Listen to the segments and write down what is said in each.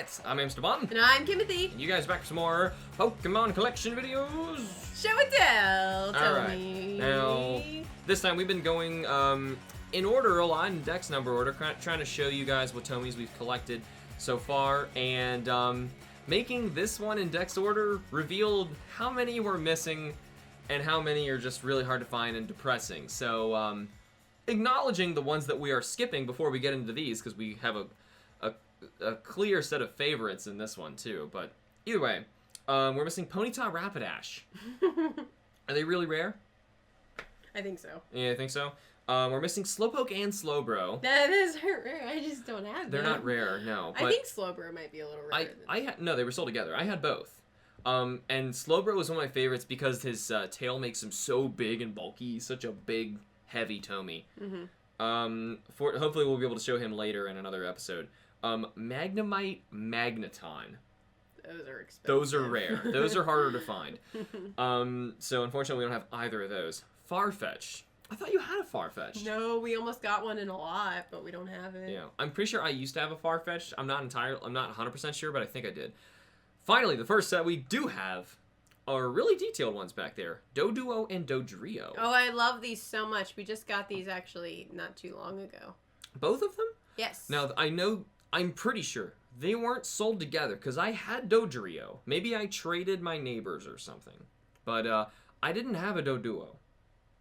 Alright, I'm HamsterBomb. And I'm Timothy. And you guys back for some more Pokemon collection videos. Show and tell, Alright, Tomy. now, this time we've been going in order a lot, in dex number order, trying to show you guys what Tomys we've collected so far, and making this one in dex order revealed how many we're missing and how many are just really hard to find and depressing. So, acknowledging the ones that we are skipping before we get into these, because we have a clear set of favorites in this one too. But either way, we're missing Ponyta Rapidash. Are they really rare? I think so. Yeah, I think so. We're missing Slowpoke and Slowbro. That is rare. I just don't have them. They're not rare, no. But I think Slowbro might be a little rare. No, they were sold together. I had both. And Slowbro was one of my favorites because his tail makes him so big and bulky. He's such a big, heavy Tomy. Mm-hmm. Hopefully we'll be able to show him later in another episode. Magnemite Magneton. Those are expensive. Those are rare. Those are harder to find. So unfortunately we don't have either of those. Farfetch. I thought you had a Farfetch. No, we almost got one in a lot, but we don't have it. Yeah, I'm pretty sure I used to have a Farfetch. I'm not 100% sure, but I think I did. Finally, the first set we do have are really detailed ones back there. Doduo and Dodrio. Oh, I love these so much. We just got these actually not too long ago. Both of them? Yes. Now, I'm pretty sure they weren't sold together because I had Dodrio. Maybe I traded my neighbors or something. But I didn't have a Doduo.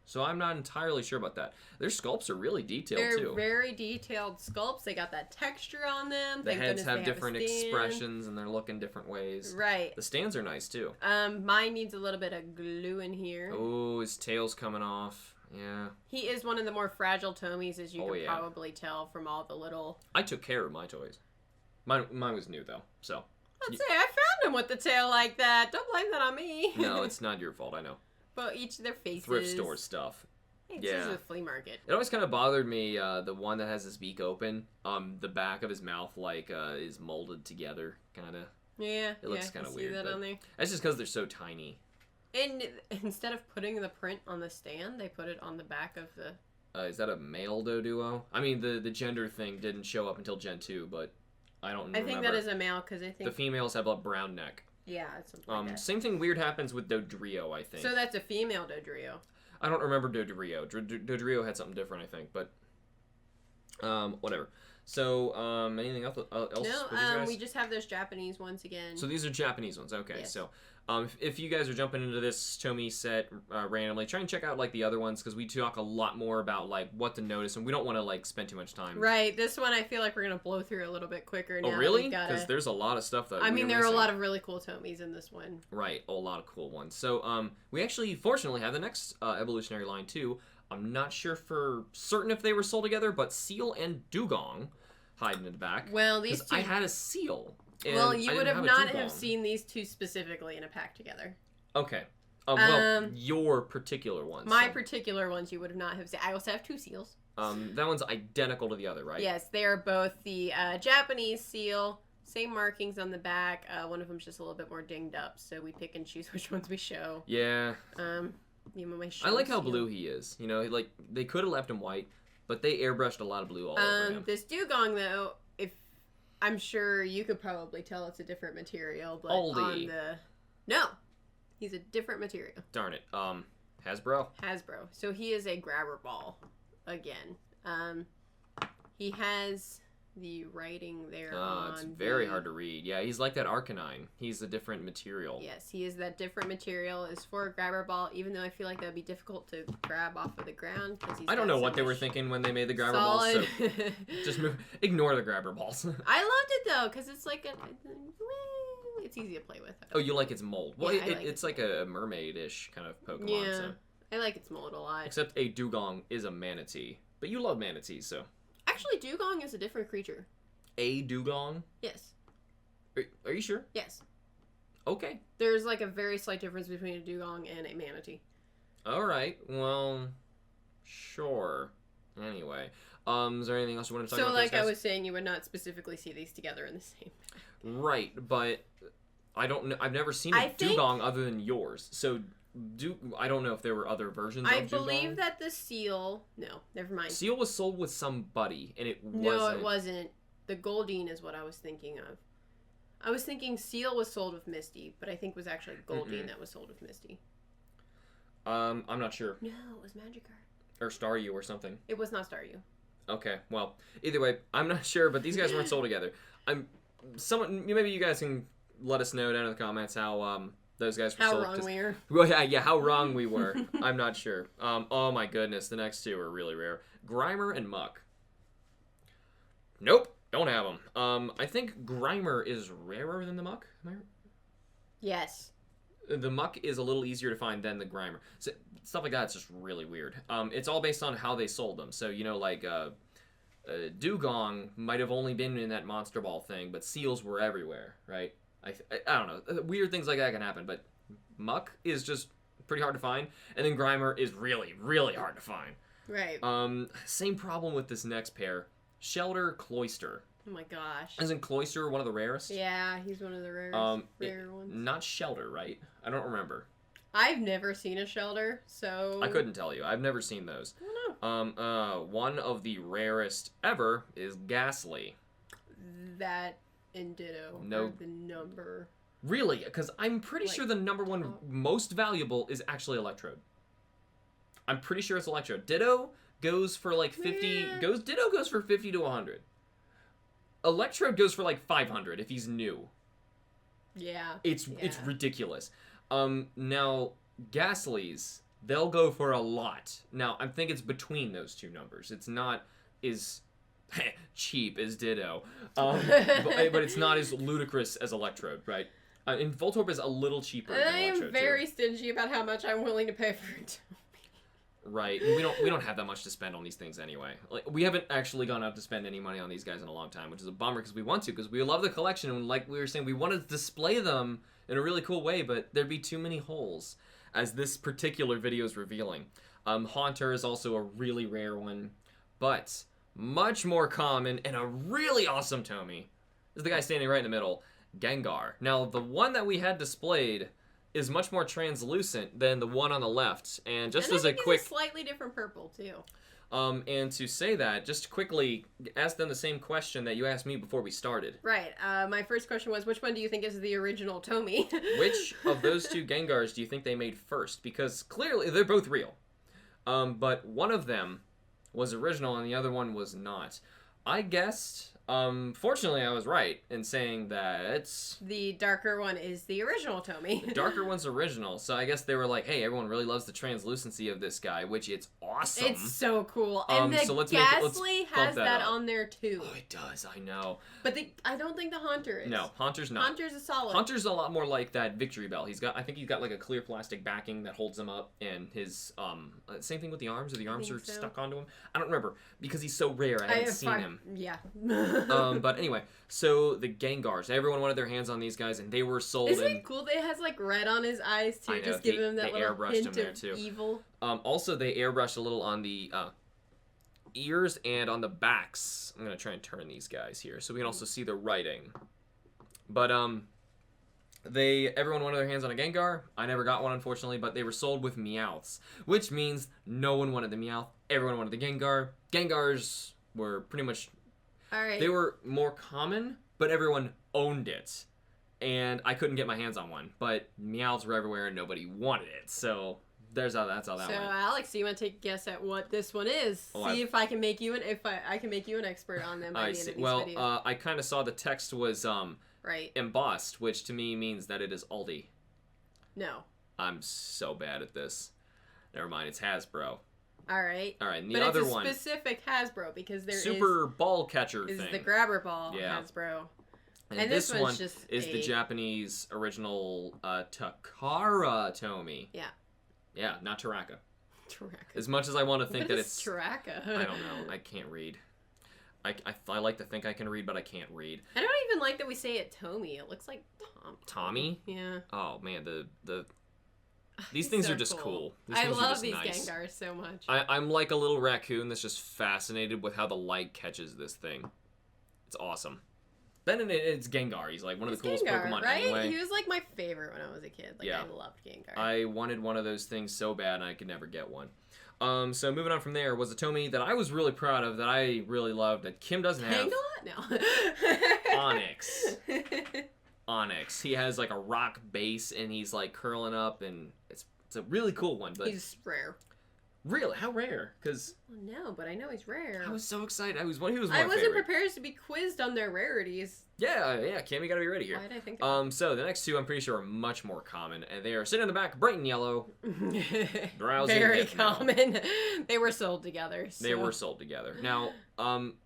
So I'm not entirely sure about that. Their sculpts are really detailed, too. They're very detailed sculpts. They got that texture on them. The heads have different expressions, and they're looking different ways. Right. The stands are nice, too. Mine needs a little bit of glue in here. Oh, his tail's coming off. Yeah. He is one of the more fragile Tomys, as you can probably tell from all the little... I took care of my toys. Mine was new, though, so... I'd say I found him with the tail like that. Don't blame that on me. No, it's not your fault, I know. But each of their faces. Thrift store stuff. It's just a flea market. It always kind of bothered me, the one that has his beak open. The back of his mouth, like, is molded together, kind of. Yeah, it looks kind of weird. See that on there? That's just because they're so tiny. And instead of putting the print on the stand, they put it on the back of the... Is that a male Doduo? I mean, the gender thing didn't show up until Gen 2, but I don't remember. I think that is a male, because I think... The females have a brown neck. Yeah, it's something like that. Same thing weird happens with Dodrio, I think. So that's a female Dodrio. I don't remember Dodrio. Dodrio had something different, I think, but whatever. So, anything else? No, we just have those Japanese ones again. So these are Japanese ones, okay. Yes. So, if you guys are jumping into this Tomy set randomly, try and check out, like, the other ones, because we talk a lot more about, like, what to notice, and we don't want to, like, spend too much time. Right. This one, I feel like we're going to blow through a little bit quicker now. Oh, really? Because there's a lot of stuff that I mean, there are a lot of really cool Tomys in this one. Right. A lot of cool ones. So, we actually, fortunately, have the next evolutionary line, too. I'm not sure for certain if they were sold together, but Seel and Dewgong hiding in the back. Well, these two... I had a Seal. Well, you would have not have seen these two specifically in a pack together. Okay. Well, your particular ones. My particular ones you would have not have seen. I also have two Seals. That one's identical to the other, right? Yes, they are both the Japanese Seal. Same markings on the back. One of them's just a little bit more dinged up, so we pick and choose which ones we show. Yeah. I like how blue he is. You know, like, they could have left him white, but they airbrushed a lot of blue all over him. This Dewgong, though, I'm sure you could probably tell it's a different material, but No. He's a different material. Darn it. Hasbro. So he is a grabber ball again. He has the writing there on it's very hard to read. Yeah, he's like that Arcanine. He's a different material. Yes, he is that different material. Is for a grabber ball, even though I feel like that would be difficult to grab off of the ground. I don't know what they were thinking when they made the grabber balls. So just ignore the grabber balls. I loved it, though, because it's like it's easy to play with. Oh, you like its mold. Well, yeah, it's like a mermaid-ish kind of Pokemon. Yeah, so. I like its mold a lot. Except a Dewgong is a manatee. But you love manatees, so... Actually, Dewgong is a different creature. A Dewgong? Yes. Are you sure? Yes. Okay. There's like a very slight difference between a Dewgong and a manatee. Alright, well... Sure. Anyway. Is there anything else you want to talk about? So, like I was saying, you would not specifically see these together in the same pack. Right, but I don't know. I've never seen a Dewgong other than yours. So, I don't know if there were other versions of Dewgong. I believe that the Seal... No, never mind. Seal was sold with somebody, and it wasn't. No, it wasn't. The Goldeen is what I was thinking of. I was thinking Seel was sold with Misty, but I think it was actually Goldeen that was sold with Misty. I'm not sure. No, it was Magikarp. Or Staryu or something. It was not Staryu. Okay, well, either way, I'm not sure, but these guys weren't sold together. Maybe you guys can let us know down in the comments how those guys were sold. How wrong we were. Well, yeah, how wrong we were. I'm not sure. Oh my goodness, the next two are really rare. Grimer and Muck. Nope, don't have them. I think Grimer is rarer than the Muck. Am I right? Yes. The Muck is a little easier to find than the Grimer. So, stuff like that's just really weird. It's all based on how they sold them. So, you know, like, Dewgong might have only been in that Monster Ball thing, but seals were everywhere, right? I don't know. Weird things like that can happen, but Muck is just pretty hard to find, and then Grimer is really, really hard to find. Right. Same problem with this next pair. Shellder, Cloyster. Oh my gosh. Isn't Cloyster one of the rarest? Yeah, he's one of the rare ones. Not Shellder, right? I don't remember. I've never seen a Shellder, so... I couldn't tell you. I've never seen those. I don't know. One of the rarest ever is Ghastly. That and Ditto are the number... Really? Because I'm pretty sure the number one most valuable is actually Electrode. I'm pretty sure it's Electrode. Ditto goes for like 50... Ditto goes for 50 to 100. Electrode goes for like 500 if he's new. Yeah. It's ridiculous. Now, Ghastlies, they'll go for a lot. Now, I think it's between those two numbers. It's not as cheap as Ditto. But it's not as ludicrous as Electrode, right? And Voltorb is a little cheaper than Electrode, I am very stingy about how much I'm willing to pay for it. Right. We don't have that much to spend on these things anyway. Like, we haven't actually gone out to spend any money on these guys in a long time, which is a bummer because we want to, because we love the collection, and like we were saying, we want to display them in a really cool way, but there'd be too many holes, as this particular video is revealing. Haunter is also a really rare one, but much more common and a really awesome Tomy is the guy standing right in the middle, Gengar. Now, the one that we had displayed is much more translucent than the one on the left, and just as a quick... a slightly different purple, too. And to say that, just quickly ask them the same question that you asked me before we started. Right. My first question was, which one do you think is the original Tomy? Which of those two Gengars do you think they made first? Because clearly, they're both real. But one of them was original and the other one was not. I guessed... fortunately, I was right in saying that... The darker one is the original Tomy. The darker one's original, so I guess they were like, hey, everyone really loves the translucency of this guy, which it's awesome. It's so cool. And the Ghastly has that on there, too. Oh, it does, I know. But I don't think the Haunter is. No, Haunter's not. Haunter's a solid. Haunter's a lot more like that Victory Bell. I think he's got like a clear plastic backing that holds him up, and his, same thing with the arms, or the arms are stuck onto him. I don't remember, because he's so rare, I haven't seen him. Yeah. But anyway, so the Gengars, everyone wanted their hands on these guys, and they were sold. Isn't it cool that it has like red on his eyes too, just giving him that little hint of evil? Also, they airbrushed a little on the ears and on the backs. I'm gonna try and turn these guys here so we can also see the writing. But everyone wanted their hands on a Gengar. I never got one, unfortunately, but they were sold with Meowths, which means no one wanted the Meowth. Everyone wanted the Gengar. Gengars were pretty much... All right. They were more common, but everyone owned it. And I couldn't get my hands on one. But Meowths were everywhere and nobody wanted it. So that's how that went. So Alex, do you want to take a guess at what this one is? See if I can make you I can make you an expert on them by the end of these videos. I kind of saw the text was embossed, which to me means that it is Aldi. No. I'm so bad at this. Never mind, it's Hasbro. All right. And the other one... But it's a specific Hasbro, because there Super ball catcher thing. Is the grabber ball Hasbro. And this one is the Japanese original Takara Tomy. Yeah. Yeah, not Taraka. Taraka. As much as I want to think that it's... Taraka? I don't know. I can't read. I like to think I can read, but I can't read. I don't even like that we say it Tomy. It looks like Tommy? Yeah. Oh, man, these things are just cool. I love these Gengars so much. I'm like a little raccoon that's just fascinated with how the light catches this thing. It's awesome. Then it's Gengar. He's like one of the coolest Pokemon anyway. He was like my favorite when I was a kid. I loved Gengar. I wanted one of those things so bad and I could never get one. So moving on from there was a Tomy that I was really proud of, that I really loved, that Kim doesn't have. Tangela? No. Onyx. Onyx. He has like a rock base, and he's like curling up, and it's a really cool one. But he's rare. Really? How rare? Because no, but I know he's rare. I was so excited. He was my I wasn't favorite. prepared to be quizzed on their rarities. Yeah, Cam, you gotta be ready here. Why did I think that? So the next two I'm pretty sure are much more common, and they are sitting in the back, bright and yellow. Drowzee Very and Hypno. common. They were sold together. So. They were sold together. Now,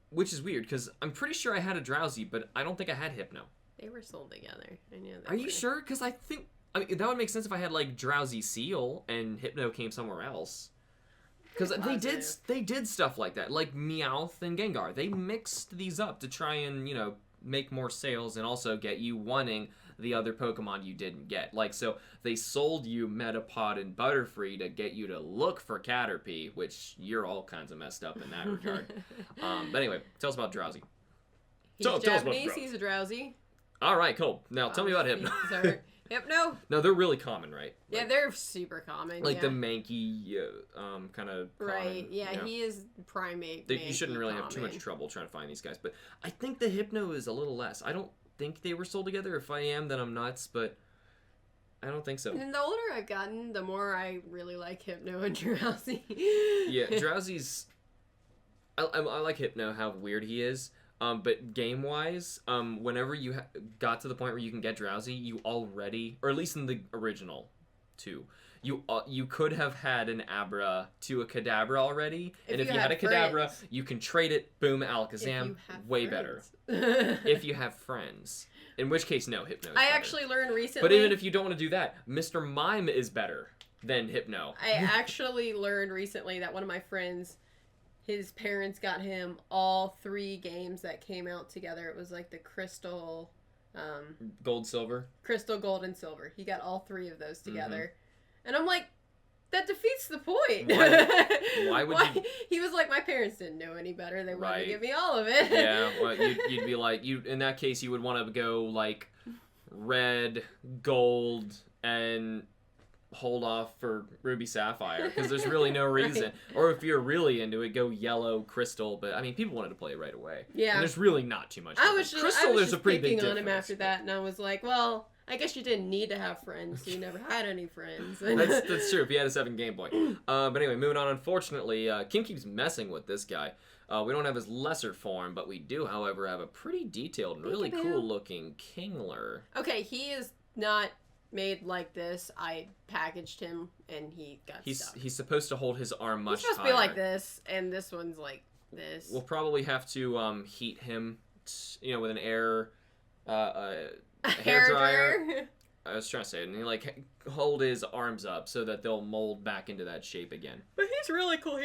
which is weird because I'm pretty sure I had a Drowzee, but I don't think I had Hypno. They were sold together. I knew that. Are you sure? Because I mean, that would make sense if I had like Drowzee Seel and Hypno came somewhere else. Because they did stuff like that, like Meowth and Gengar. They mixed these up to try and, you know, make more sales and also get you wanting the other Pokemon you didn't get. Like, so they sold you Metapod and Butterfree to get you to look for Caterpie, which you're all kinds of messed up in that regard. But anyway, tell us about Drowzee. He's Japanese, he's a Drowzee. All right, cool. Now tell me about Hypno. Hypno? No, they're really common, right? Yeah, like, they're super common. Like the manky kind of right, yeah, you know? He is primate. You shouldn't really have too much trouble trying to find these guys. But I think the Hypno is a little less. I don't think they were sold together. If I am, then I'm nuts, but I don't think so. And the older I've gotten, the more I really like Hypno and Drowzee. Yeah, Drowzee's... I like Hypno, how weird he is. But game-wise, whenever you got to the point where you can get Drowzee, you already, or at least in the original 2, you could have had an Abra to a Kadabra already, and if you had a Kadabra, you can trade it, boom, Alakazam, way better. If you have friends. In which case, no, Hypno is better. actually learned recently... But even if you don't want to do that, Mr. Mime is better than Hypno. I actually learned recently that one of my friends... His parents got him all 3 games that came out together. It was like the Crystal... Gold, Silver? Crystal, Gold, and Silver. He got all 3 of those together. Mm-hmm. And I'm like, that defeats the point. Why would you... He was like, my parents didn't know any better. They wanted to give me all of it. Yeah, well, you'd be like... in that case, you would want to go, like, red, gold, and... hold off for Ruby Sapphire because there's really no reason. Right. Or if you're really into it, go yellow, Crystal. But I mean, people wanted to play it right away. Yeah, and there's really not too much. Crystal, there's a pretty big difference on him after that, and I was like, well, I guess you didn't need to have friends. So you never had any friends. That's true. If you had a 7 Game Boy. But anyway, moving on. Unfortunately, Kim keeps messing with this guy. We don't have his lesser form, but we do, however, have a pretty detailed and really cool looking Kingler. Okay, he is not made like this. I packaged him and he got stuck. He's supposed to hold his arm much higher. He's supposed to be like this, and this one's like this. We'll probably have to heat him, with an air hair dryer. I was trying to say it, and he hold his arms up so that they'll mold back into that shape again. But he's really cool. Are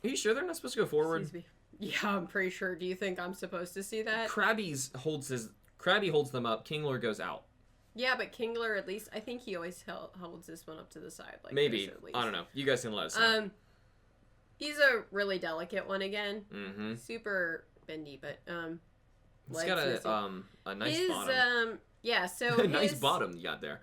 you sure they're not supposed to go forward? Excuse me. Yeah, I'm pretty sure. Do you think I'm supposed to see that? Krabby holds them up. Kingler goes out. Yeah, but Kingler, at least, I think he always holds this one up to the side. Like maybe. This, at least. I don't know. You guys can let us know. He's a really delicate one again. Mm-hmm. Super bendy, but, He's got a nice bottom. Yeah, so nice bottom you got there.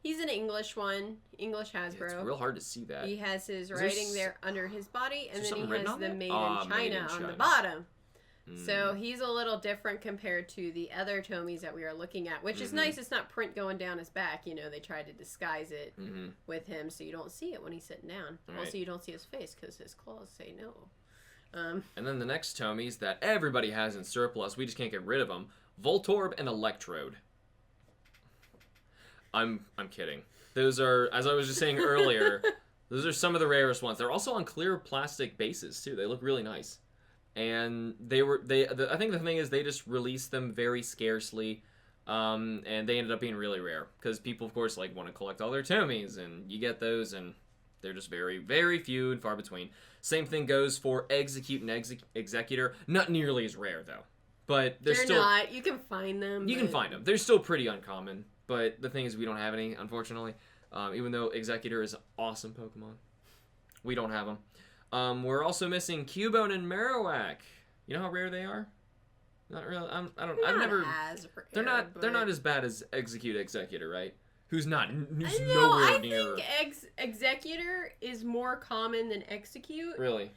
He's an English one. English Hasbro. Yeah, it's real hard to see that. He has his writing there under his body, and then he has the Made in China on the bottom. So he's a little different compared to the other Tomies that we are looking at, which is nice. It's not print going down his back. They tried to disguise it with him so you don't see it when he's sitting down. Right. Also, you don't see his face because his claws say no. And then the next Tomies that everybody has in surplus, we just can't get rid of them, Voltorb and Electrode. I'm kidding. Those are, as I was just saying earlier, those are some of the rarest ones. They're also on clear plastic bases, too. They look really nice. And I think the thing is they just released them very scarcely, and they ended up being really rare because people, of course, want to collect all their Tomies, and you get those, and they're just very, very few and far between. Same thing goes for Execute and Executor. Not nearly as rare though, but they're still not. You can find them. You can find them. They're still pretty uncommon, but the thing is we don't have any, unfortunately. Even though Executor is an awesome Pokemon, we don't have them. We're also missing Cubone and Marowak. You know how rare they are? Not really. I've never. As rare, they're not. But... They're not as bad as Executor, right? Who's not? Who's nowhere near. I think Executor is more common than Execute. Really.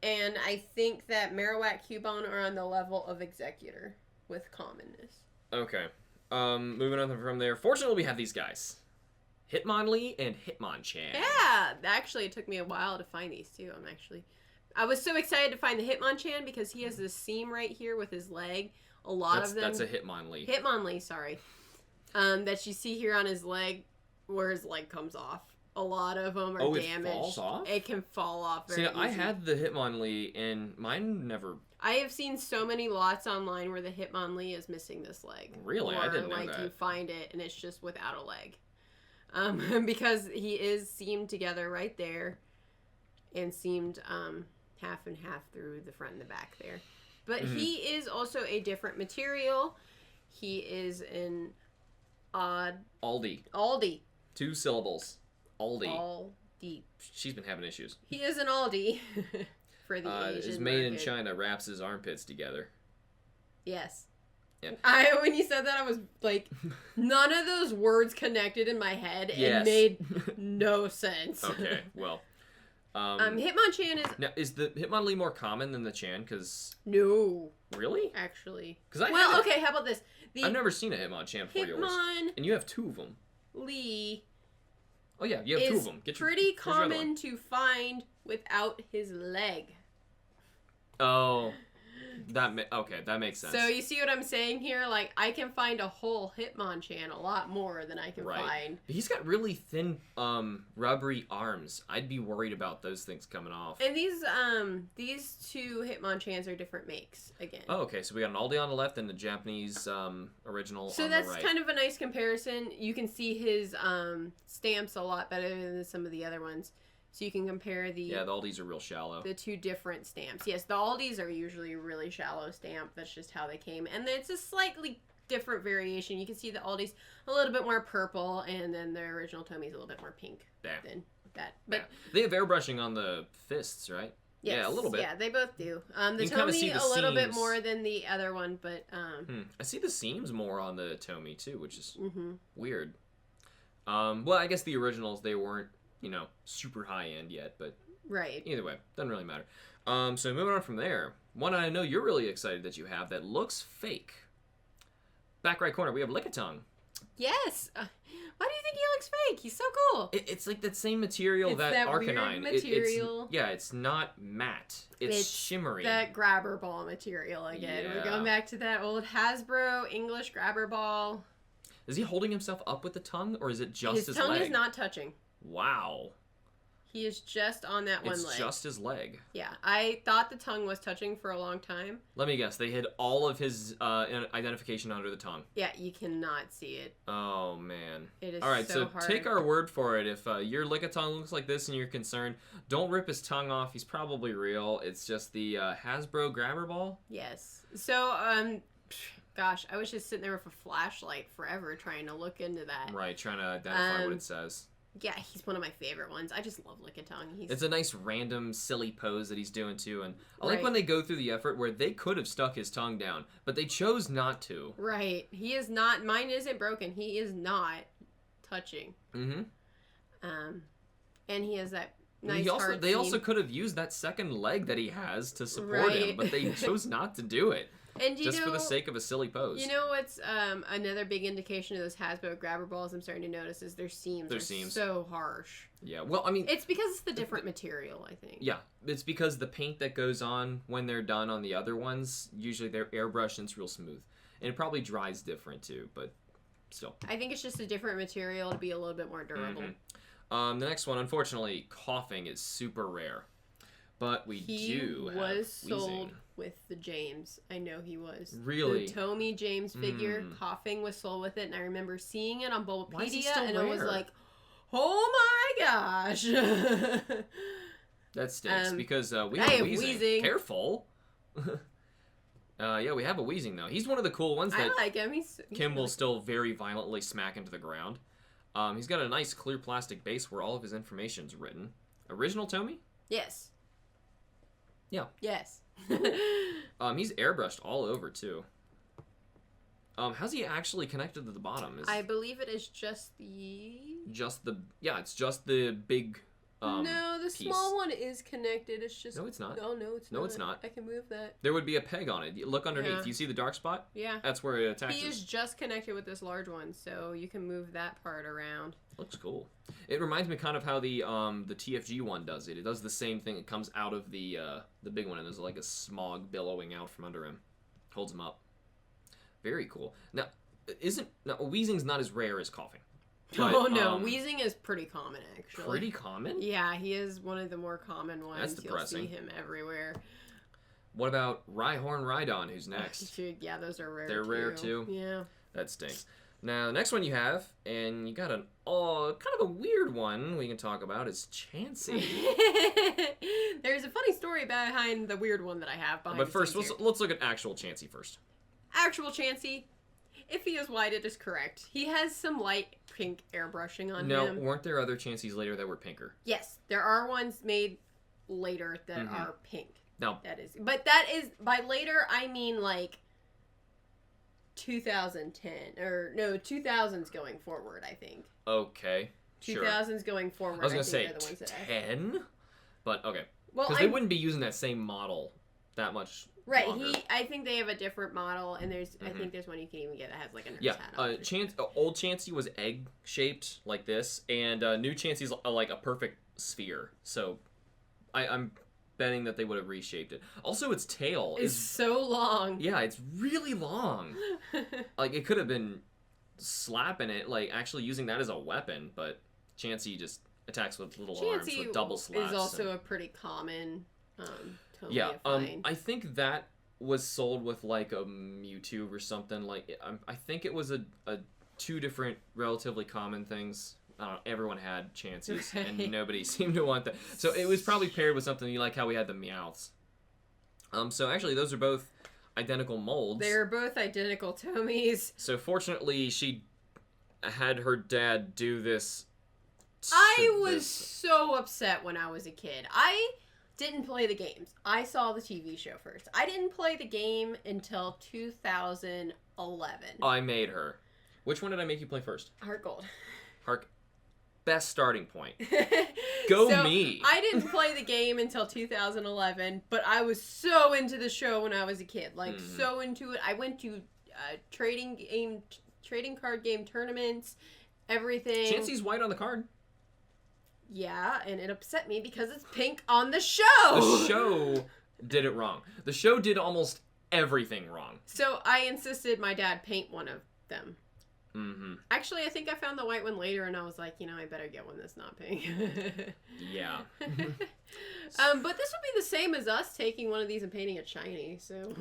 And I think that Marowak, Cubone are on the level of Executor with commonness. Okay. Moving on from there. Fortunately, we have these guys. Hitmonlee and Hitmonchan. Yeah, actually, it took me a while to find these too. I was so excited to find the Hitmonchan because he has this seam right here with his leg. A lot of them. That's a Hitmonlee. Hitmonlee, sorry. That you see here on his leg, where his leg comes off. A lot of them are damaged. It falls off? It can fall off very easily. I had the Hitmonlee, and mine never... I have seen so many lots online where the Hitmonlee is missing this leg. Really? I didn't know that. You find it, and it's just without a leg. Because he is seamed together right there, and seamed half and half through the front and the back there. But he is also a different material. He is an odd... Aldi. 2 syllables. Aldi. Aldi. She's been having issues. He is an Aldi for the Asian is made market. in China, wraps his armpits together. Yes. Yeah. When you said that, I was like, none of those words connected in my head and made no sense. Okay, well. Hitmonchan is... Now, is the Hitmonlee more common than the Chan? Because... No. Really? Actually. Okay, how about this? I've never seen a Hitmonchan before yours. And you have 2 of them. Lee... Oh yeah, you have 2 of them. Pretty common to find without his leg. Oh, that makes sense. So you see what I'm saying here? Like, I can find a whole Hitmonchan a lot more than I can find. But he's got really thin, rubbery arms. I'd be worried about those things coming off. And these 2 Hitmonchans are different makes again. Oh, okay. So we got an Aldi on the left and the Japanese original on the right. So that's kind of a nice comparison. You can see his stamps a lot better than some of the other ones. So you can compare the... Yeah, the Aldis are real shallow. The 2 different stamps. Yes, the Aldis are usually really shallow stamp. That's just how they came. And it's a slightly different variation. You can see the Aldis a little bit more purple, and then the original Tomy's a little bit more pink than that. But they have airbrushing on the fists, right? Yes, yeah, a little bit. Yeah, they both do. The Tomy a little bit more than the other one, but... I see the seams more on the Tomy, too, which is weird. Well, I guess the originals, they weren't, super high-end yet, but... Right. Either way, doesn't really matter. So moving on from there, one I know you're really excited that you have that looks fake. Back right corner, we have Lickitung. Yes! Why do you think he looks fake? He's so cool. It's like that same material that Arcanine. Weird material. It's not matte. It's shimmery. That grabber ball material again. Yeah. We're going back to that old Hasbro English grabber ball. Is he holding himself up with the tongue, or is it just his leg? His tongue is not touching. Wow. He is just on that one leg. It's just his leg. Yeah, I thought the tongue was touching for a long time. Let me guess. They hid all of his identification under the tongue. Yeah, you cannot see it. Oh, man. It is all right, so hard. Take our word for it. If your Lickitung looks like this and you're concerned, don't rip his tongue off. He's probably real. It's just the Hasbro grabber ball. Yes. So, gosh, I was just sitting there with a flashlight forever trying to look into that. Right, trying to identify what it says. Yeah, he's one of my favorite ones. I just love Lickitung. It's a nice random silly pose that he's doing too, and I like when they go through the effort where they could have stuck his tongue down, but they chose not to. Right. He is not. Mine isn't broken. He is not touching. Mm-hmm. And he has that nice They also could have used that second leg that he has to support him, but they chose not to do it. And just for the sake of a silly pose. You know what's another big indication of those Hasbro grabber balls I'm starting to notice is their seams are so harsh. Yeah, well, I mean... It's because it's the different material, I think. Yeah, it's because the paint that goes on when they're done on the other ones, usually they're airbrushed and it's real smooth. And it probably dries different too, but still. I think it's just a different material to be a little bit more durable. Mm-hmm. The next one, unfortunately, Koffing is super rare. But he was sold with the James. I know he was. Really? The Tomy James figure, Koffing was sold with it, and I remember seeing it on Bulbapedia, and I was like, oh my gosh. That stinks, because we have a Weezing. Careful. Yeah, we have a Weezing, though. He's one of the cool ones that I like him. He's Kim will still very violently smack into the ground. He's got a nice clear plastic base where all of his information's written. Original Tomy? Yes. Yeah. Yes. He's airbrushed all over too. How's he actually connected to the bottom? I believe it is just the it's just the big No, the small one is connected. It's just... No, it's not. Oh, no, it's not. No, it's not. I can move that. There would be a peg on it. Look underneath. Yeah. You see the dark spot? Yeah. That's where it attaches. He is just connected with this large one, so you can move that part around. Looks cool. It reminds me kind of how the TFG one does it. It does the same thing. It comes out of the big one, and there's like a smog billowing out from under him. Holds him up. Very cool. Now, Weezing's not as rare as Koffing. But, oh no, Weezing is pretty common actually. Pretty common? Yeah, he is one of the more common ones. That's depressing. You'll see him everywhere. What about Rhyhorn Rhydon, who's next? Yeah, those are rare. They're rare too. Yeah. That stinks. Now, the next one you have, and you got an kind of a weird one we can talk about, is Chansey. There's a funny story behind the weird one that I have behind. But first, let's look at actual Chansey first. Actual Chansey. If he is white, it is correct. He has some light pink airbrushing on him. No, weren't there other Chanseys later that were pinker? Yes, there are ones made later that are pink. No. But that is, by later, I mean like 2010. Or, no, 2000s going forward, I think. Okay, sure. 2000s going forward, I was going to say 10? But, okay. Well, because they wouldn't be using that same model that much right, longer. I think they have a different model, and there's I think there's one you can even get that has like a nurse hat on. Old Chansey was egg-shaped like this, and new Chansey's like a perfect sphere. So I'm betting that they would have reshaped it. Also, its tail is so long. Yeah, it's really long. Like, it could have been slapping it, like actually using that as a weapon, but Chansey just attacks with little arms with double slaps. Is also a pretty common yeah, I think that was sold with like a Mewtwo or something. Like, I think it was a two different relatively common things. I don't know, everyone had Chanseys, and nobody seemed to want that. So it was probably paired with something like how we had the Meowths. So actually, those are both identical molds. They're both identical Tomys. So fortunately, she had her dad do this. I was so upset when I was a kid. I didn't play the games. I saw the TV show first. I didn't play the game until 2011. I made her. Which one did I make you play first? Heart Gold. Best starting point. Go me. I didn't play the game until 2011, but I was so into the show when I was a kid. Like, so into it. I went to trading card game tournaments, everything. Chansey's white on the card. Yeah, and it upset me because it's pink on the show. The show did it wrong. The show did almost everything wrong. So I insisted my dad paint one of them. Actually, I think I found the white one later, and I was like, I better get one that's not pink. Yeah. But this would be the same as us taking one of these and painting it shiny, so...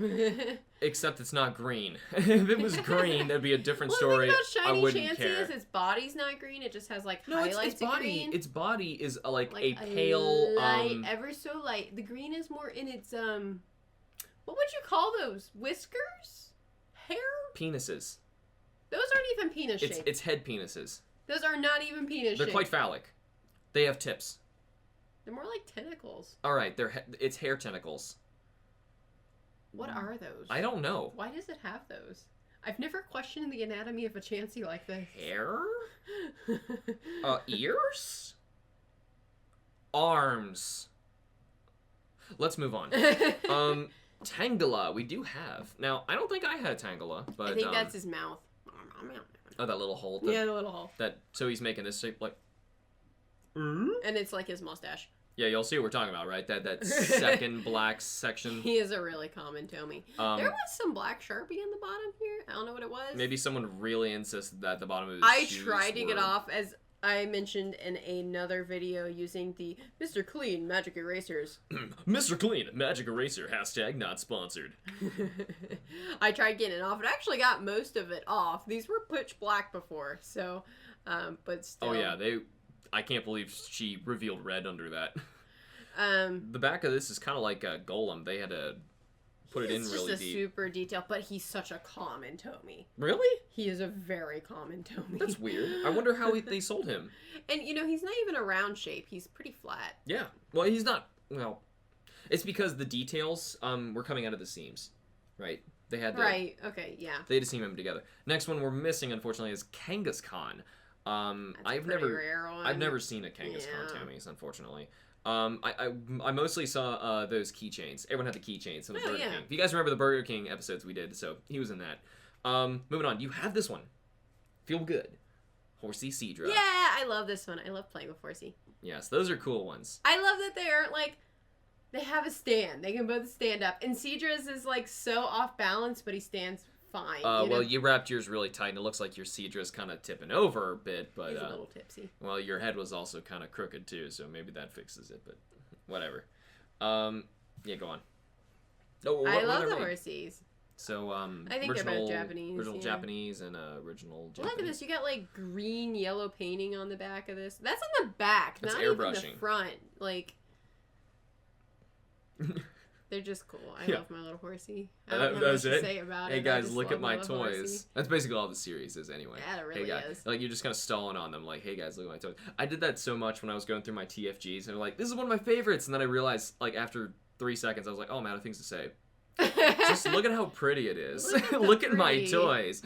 Except it's not green. If it was green, that'd be a different story. The thing about I shiny wouldn't Chansey care. is its body's not green, it just has, like, highlights of green. Its body is, like a pale, light, ever so light. The green is more in its, what would you call those? Whiskers? Hair? Penises. Those aren't even penis shaped. It's head penises. Those are not even penis shaped. They're quite phallic. They have tips. They're more like tentacles. All right, it's hair tentacles. What are those? I don't know. Why does it have those? I've never questioned the anatomy of a Chansey like this. Hair? Ears? Arms. Let's move on. Tangela, we do have. Now, I don't think I had a Tangela, but... I think that's his mouth. Oh, that little hole. Yeah, the little hole. So he's making this shape like... And it's like his mustache. Yeah, you'll see what we're talking about, right? That second black section. He is a really common Tomy. There was some black Sharpie in the bottom here. I don't know what it was. Maybe someone really insisted that the bottom of his shoes tried to get off, as I mentioned in another video, using the Mr. Clean Magic Erasers. Mr. Clean Magic Eraser, #, not sponsored. I tried getting it off. It actually got most of it off. These were pitch black before, so, but still. Oh yeah, I can't believe she revealed red under that. The back of this is kind of like a golem. They had to put it in really deep. It's just a super detail, but he's such a common Tomy. Really? He is a very common Tomy. That's weird. I wonder how they sold him. And, he's not even a round shape. He's pretty flat. Yeah. Well, he's not... Well, it's because the details were coming out of the seams, right? They had to... Right. Okay, yeah. They had to seam them together. Next one we're missing, unfortunately, is Kangaskhan. I've never seen a Kangaskhan Tommy's, unfortunately. I mostly saw those keychains. Everyone had the keychains from the Burger King. If you guys remember the Burger King episodes we did, so he was in that. Moving on, you have this one. Feel good. Horsea Seadra. Yeah, I love this one. I love playing with Horsea. Yes, those are cool ones. I love that they aren't like, they have a stand. They can both stand up. And Seadra's is like so off balance, but he stands fine. Well, you wrapped yours really tight, and it looks like your Seadra's kind of tipping over a bit, but he's a little tipsy. Well, your head was also kind of crooked too, so maybe that fixes it. But whatever. Yeah, go on. Oh, I love the Horsies. So, I think they're both Japanese. Original Japanese and original Japanese. Look at this. You got like green, yellow painting on the back of this. That's on the back, that's not even the front. Like, they're just cool. I love my little Horsea. I don't know what to say about it. Hey guys, look at my toys. Horsea. That's basically all the series is anyway. Yeah, it really is. Like, you're just kind of stalling on them. Like, hey guys, look at my toys. I did that so much when I was going through my TFGs, and I'm like, this is one of my favorites. And then I realized, like, after 3 seconds, I was like, oh, I'm out of things to say. Just look at how pretty it is. Look at my toys.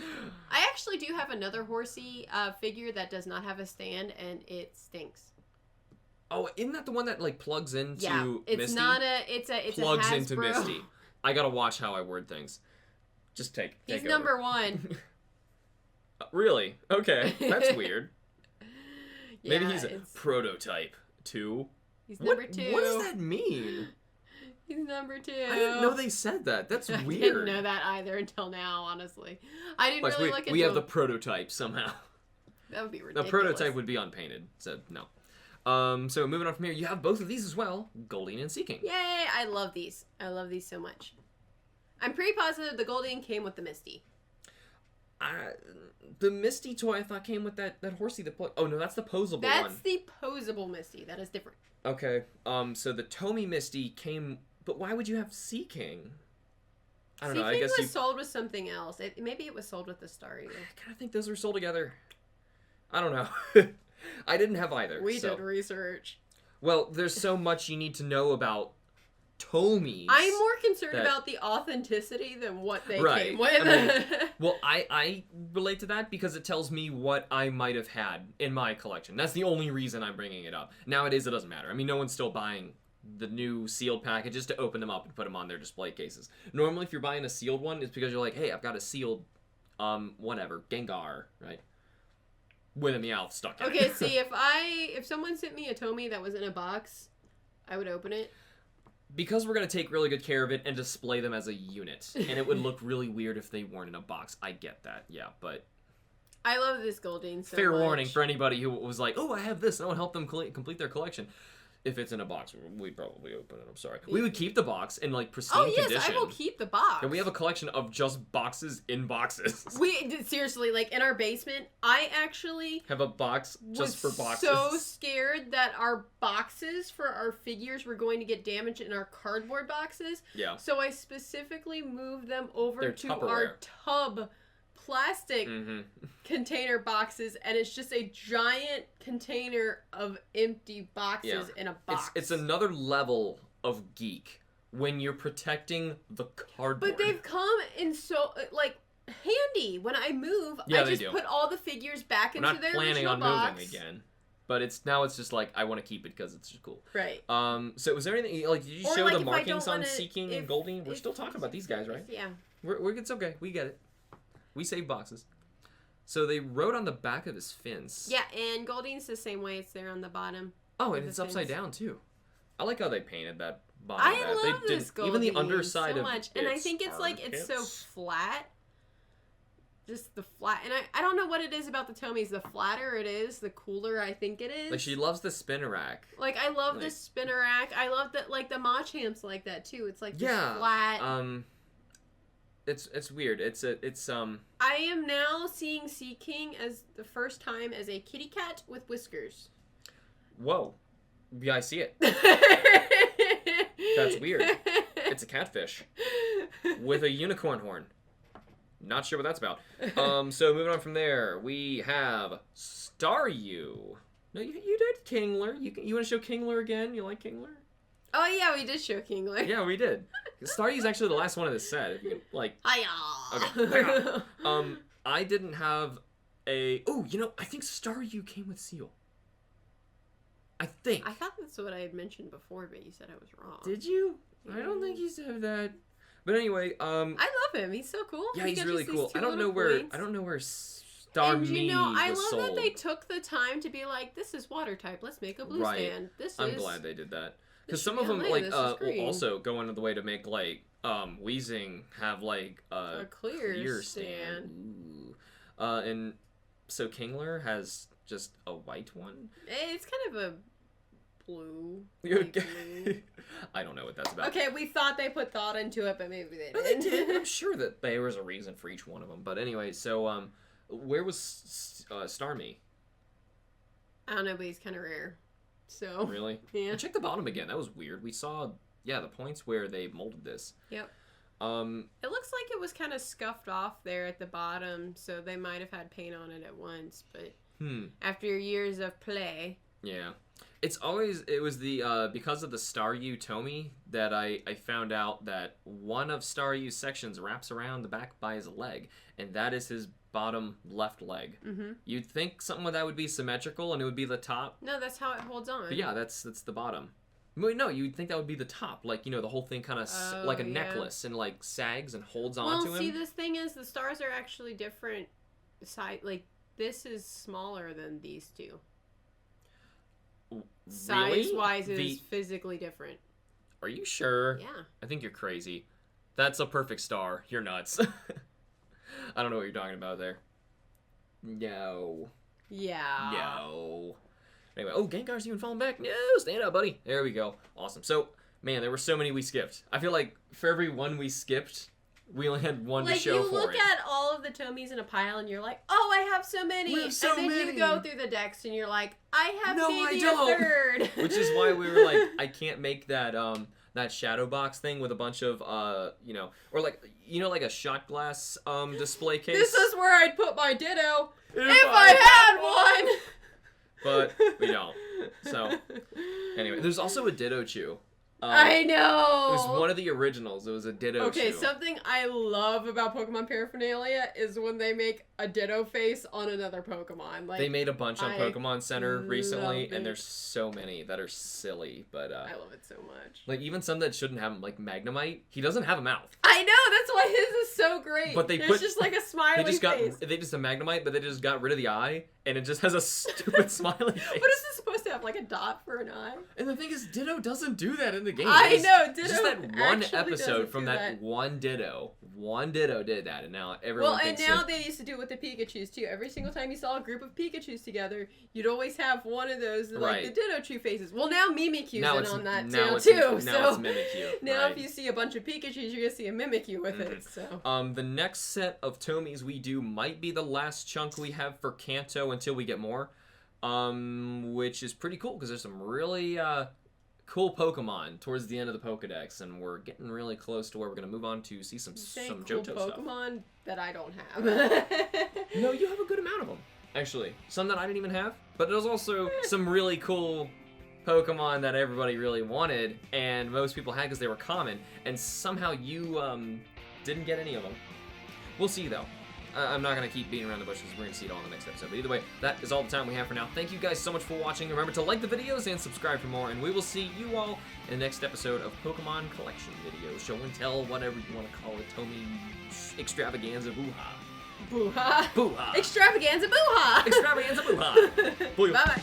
I actually do have another Horsea figure that does not have a stand, and it stinks. Oh, isn't that the one that like plugs into it's Misty? Not a. It's plugs a into Misty. I gotta watch how I word things. Just take. He's number 1. Really? Okay, that's weird. Yeah, maybe he's a prototype 2. He's number 2. What does that mean? He's number 2. I didn't know they said that. That's weird. I didn't know that either until now, honestly. I didn't really look into We have the prototype somehow. That would be ridiculous. The prototype would be unpainted, so no. So moving on from here, you have both of these as well, Goldeen and Seaking. Yay! I love these. I love these so much. I'm pretty positive the Goldeen came with the Misty. The Misty toy I thought came with that Horsea. Oh no, that's the posable one. That's the posable Misty. That is different. Okay. So the Tomy Misty came. But why would you have Seaking? I don't know. I guess was sold with something else. Maybe it was sold with the Staryu. I kind of think those were sold together. I don't know. I didn't have either. We did research. Well, there's so much you need to know about Tomy's. I'm more concerned about the authenticity than what they came with. I mean, well, I relate to that because it tells me what I might have had in my collection. That's the only reason I'm bringing it up. Nowadays, it doesn't matter. I mean, no one's still buying the new sealed packages to open them up and put them on their display cases. Normally, if you're buying a sealed one, it's because you're like, hey, I've got a sealed, whatever, Gengar, right? With a Meowth stuck in it. Okay, see, if someone sent me a Tomy that was in a box, I would open it. Because we're going to take really good care of it and display them as a unit. And it would look really weird if they weren't in a box. I get that, yeah, but... I love this Goldeen so Fair much. warning for anybody who was like, oh, I have this, and I want to help them complete their collection. If it's in a box, we'd probably open it. I'm sorry. We would keep the box in like pristine condition. Oh yes, I will keep the box. And we have a collection of just boxes in boxes. Seriously, like in our basement, I actually have a box just for boxes. So scared that our boxes for our figures were going to get damaged in our cardboard boxes. Yeah. So I specifically moved them over to our tub plastic container boxes, and it's just a giant container of empty boxes in a box. It's another level of geek when you're protecting the cardboard. But they've come in so like handy. When I move, I just put all the figures back into their original box. We're not planning on moving again. But it's just like I want to keep it because it's just cool. Right. So was there anything like did you show the markings on Seaking and Goldeen? We're still talking about these guys, right? Yeah. It's okay. We get it. We save boxes. So they wrote on the back of his fins. Yeah, and Goldeen's the same way. It's there on the bottom. Oh, and it's upside down too. I like how they painted that bottom. I love this Goldeen even the underside so much, and I think it's like it's so flat. Just the flat, and I don't know what it is about the Tomys. The flatter it is, the cooler I think it is. Like she loves the spinner rack. Like I love the spinner rack. I love that like the Machamp's like that too. It's like this flat. It's weird. It's I am now seeing Seaking as the first time as a kitty cat with whiskers. Whoa. Yeah, I see it. That's weird. It's a catfish with a unicorn horn. Not sure what that's about. So moving on from there, we have Staryu. No, you did Kingler. You want to show Kingler again? You like Kingler? Oh yeah, we did show Kingler. Yeah, we did. Staryu's actually the last one of this set. If you can, like. Hiya. Okay. I didn't have a... Oh, you know, I think Staryu came with Seel. I think. I thought that's what I had mentioned before, but you said I was wrong. Did you? Yeah. I don't think he said that. But anyway, I love him. He's so cool. Yeah, he's really cool. I don't know where Starmie and you know, I love sold. that they took the time to be like, this is water type. Let's make a blue stand. I'm glad they did that. Because some of them, like, will also go into the way to make, like, Weezing have, like, a clear stand. Ooh. And so Kingler has just a white one. It's kind of a blue. Blue. I don't know what that's about. Okay, we thought they put thought into it, but maybe they didn't. They did. I'm sure that there was a reason for each one of them. But anyway, so, where was Starmie? I don't know, but he's kind of rare. So really? Yeah. And check the bottom again. That was weird. We saw, the points where they molded this. Yep. It looks like it was kind of scuffed off there at the bottom, so they might have had paint on it at once, but after years of play. Yeah. It was the, because of the Staryu Tomy that I found out that one of Staryu's sections wraps around the back by his leg, and that is his bottom left leg. Mm-hmm. You'd think something like that would be symmetrical and it would be the top. No, that's how it holds on. But yeah, that's the bottom. Wait, no, you'd think that would be the top. Like, you know, the whole thing kind of like a necklace and like sags and holds on to him. Well, see, this thing is the stars are actually different size. Like, this is smaller than these two. Really? Size-wise, it is physically different. Are you sure? Yeah. I think you're crazy. That's a perfect star. You're nuts. I don't know what you're talking about there. No. Yeah. No. Anyway, Gengar's even falling back. No, stand up, buddy. There we go. Awesome. So, man, there were so many we skipped. I feel like for every one we skipped, we only had one to show for it. Like, you look at all of the Tomies in a pile, and you're like, oh, I have so many. We have so many. And then you go through the decks, and you're like, I have maybe a third. Which is why we were like, I can't make that that shadow box thing with a bunch of, or like, like a shot glass display case. This is where I'd put my Ditto if I had one. But we don't. So, anyway, there's also a Ditto Chew. I know. It was one of the originals. It was a Ditto Chew. Okay, something I love about Pokemon paraphernalia is when they make a Ditto face on another Pokemon. Like, they made a bunch on Pokemon Center recently, and there's so many that are silly. But I love it so much. Like, even some that shouldn't have them, like Magnemite. He doesn't have a mouth. I know, that's why his is so great. But There's just like a smiley face. They just a Magnemite, but they just got rid of the eye, and it just has a stupid smiley face. What is this supposed to have, like a dot for an eye? And the thing is, Ditto doesn't do that in the game. I know, Ditto just that one episode from that one Ditto. One Ditto did that, and now everyone thinks and now they used to do it with the Pikachus, too. Every single time you saw a group of Pikachus together, you'd always have one of those, like, the Ditto Chew faces. Well, now Mimikyu's in on that too. Now it's Mimikyu. Now if you see a bunch of Pikachus, you're going to see a Mimikyu with it, so. The next set of Tomies we do might be the last chunk we have for Kanto until we get more. Which is pretty cool, because there's some really, cool Pokemon towards the end of the Pokedex, and we're getting really close to where we're going to move on to see some Johto stuff. Pokemon that I don't have. No, you have a good amount of them, actually. Some that I didn't even have, but there's also some really cool Pokemon that everybody really wanted, and most people had because they were common, and somehow you, didn't get any of them. We'll see, though. I'm not going to keep beating around the bushes. We're going to see it all in the next episode. But either way, that is all the time we have for now. Thank you guys so much for watching. Remember to like the videos and subscribe for more. And we will see you all in the next episode of Pokemon Collection videos. Show and tell, whatever you want to call it. Tomy Extravaganza Boo-ha. Boo-ha. Boo-ha. Extravaganza Boo-ha. Extravaganza Boo-ha. Bye-bye.